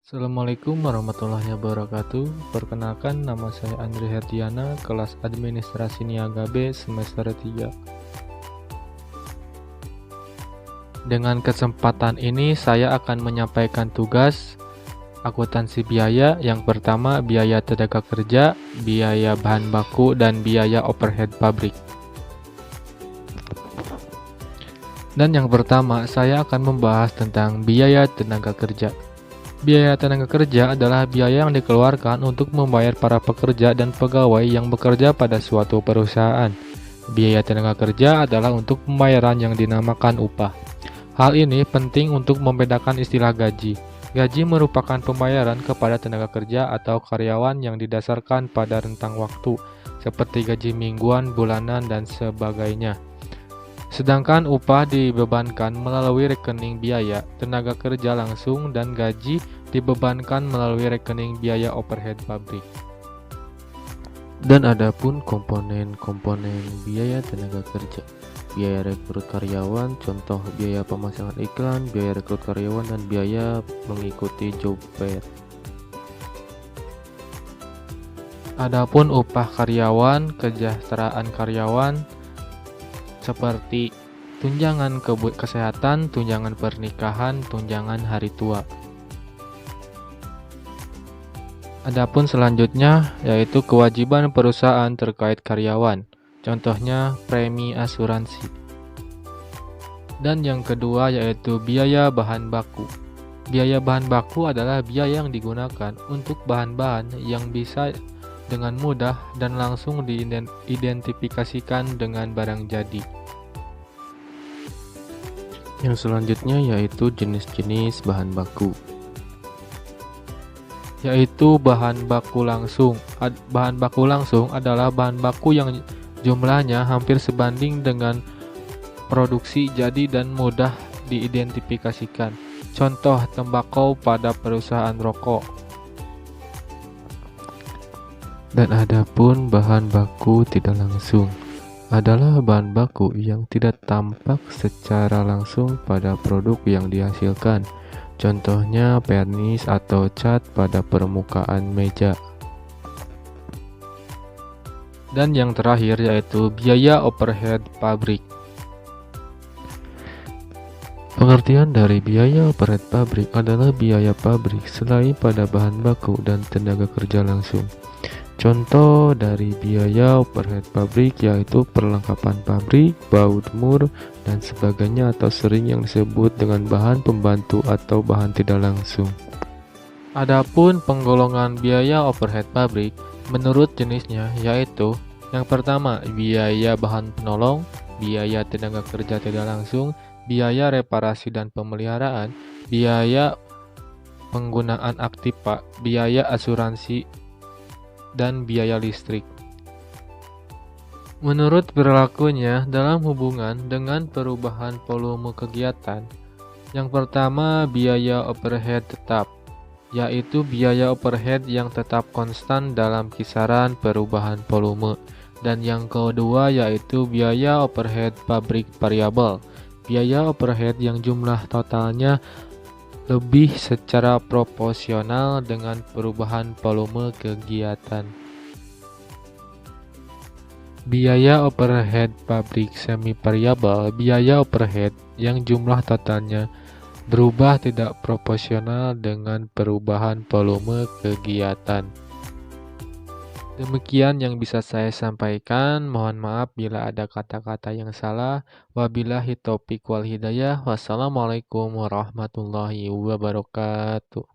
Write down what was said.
Assalamualaikum warahmatullahi wabarakatuh. Perkenalkan, nama saya Andri Herdiana, kelas Administrasi Niaga B semester 3. Dengan kesempatan ini saya akan menyampaikan tugas akuntansi biaya. Yang pertama, biaya tenaga kerja, biaya bahan baku, dan biaya overhead pabrik. Dan yang pertama, saya akan membahas tentang biaya tenaga kerja. Biaya tenaga kerja adalah biaya yang dikeluarkan untuk membayar para pekerja dan pegawai yang bekerja pada suatu perusahaan. Biaya tenaga kerja adalah untuk pembayaran yang dinamakan upah. Hal ini penting untuk membedakan istilah gaji. Gaji merupakan pembayaran kepada tenaga kerja atau karyawan yang didasarkan pada rentang waktu, seperti gaji mingguan, bulanan, dan sebagainya. Sedangkan upah dibebankan melalui rekening biaya tenaga kerja langsung dan gaji dibebankan melalui rekening biaya overhead pabrik. Dan adapun komponen-komponen biaya tenaga kerja. Biaya rekrut karyawan, contoh biaya pemasangan iklan, biaya rekrut karyawan, dan biaya mengikuti job fair. Adapun upah karyawan, kesejahteraan karyawan, seperti tunjangan kesehatan, tunjangan pernikahan, tunjangan hari tua. Adapun selanjutnya yaitu kewajiban perusahaan terkait karyawan, contohnya premi asuransi. Dan yang kedua yaitu biaya bahan baku. Biaya bahan baku adalah biaya yang digunakan untuk bahan-bahan yang bisa dengan mudah dan langsung diidentifikasikan dengan barang jadi. Yang selanjutnya yaitu jenis-jenis bahan baku, yaitu bahan baku langsung. Bahan baku langsung adalah bahan baku yang jumlahnya hampir sebanding dengan produksi jadi dan mudah diidentifikasikan. Contoh tembakau pada perusahaan rokok. Dan adapun bahan baku tidak langsung adalah bahan baku yang tidak tampak secara langsung pada produk yang dihasilkan. Contohnya vernis atau cat pada permukaan meja. Dan yang terakhir yaitu biaya overhead pabrik. Pengertian dari biaya overhead pabrik adalah biaya pabrik selain pada bahan baku dan tenaga kerja langsung. Contoh dari biaya overhead pabrik yaitu perlengkapan pabrik, baut mur, dan sebagainya, atau sering yang disebut dengan bahan pembantu atau bahan tidak langsung. Adapun penggolongan biaya overhead pabrik menurut jenisnya yaitu yang pertama biaya bahan penolong, biaya tenaga kerja tidak langsung, biaya reparasi dan pemeliharaan, biaya penggunaan aktiva, biaya asuransi, dan biaya listrik. Menurut perilakunya dalam hubungan dengan perubahan volume kegiatan, yang pertama biaya overhead tetap, yaitu biaya overhead yang tetap konstan dalam kisaran perubahan volume. Dan yang kedua yaitu biaya overhead pabrik variabel, biaya overhead yang jumlah totalnya lebih secara proporsional dengan perubahan volume kegiatan. Biaya overhead pabrik semi variabel, biaya overhead yang jumlah totalnya berubah tidak proporsional dengan perubahan volume kegiatan. Demikian yang bisa saya sampaikan. Mohon maaf bila ada kata-kata yang salah. Wabillahi taufiq wal hidayah. Wassalamualaikum warahmatullahi wabarakatuh.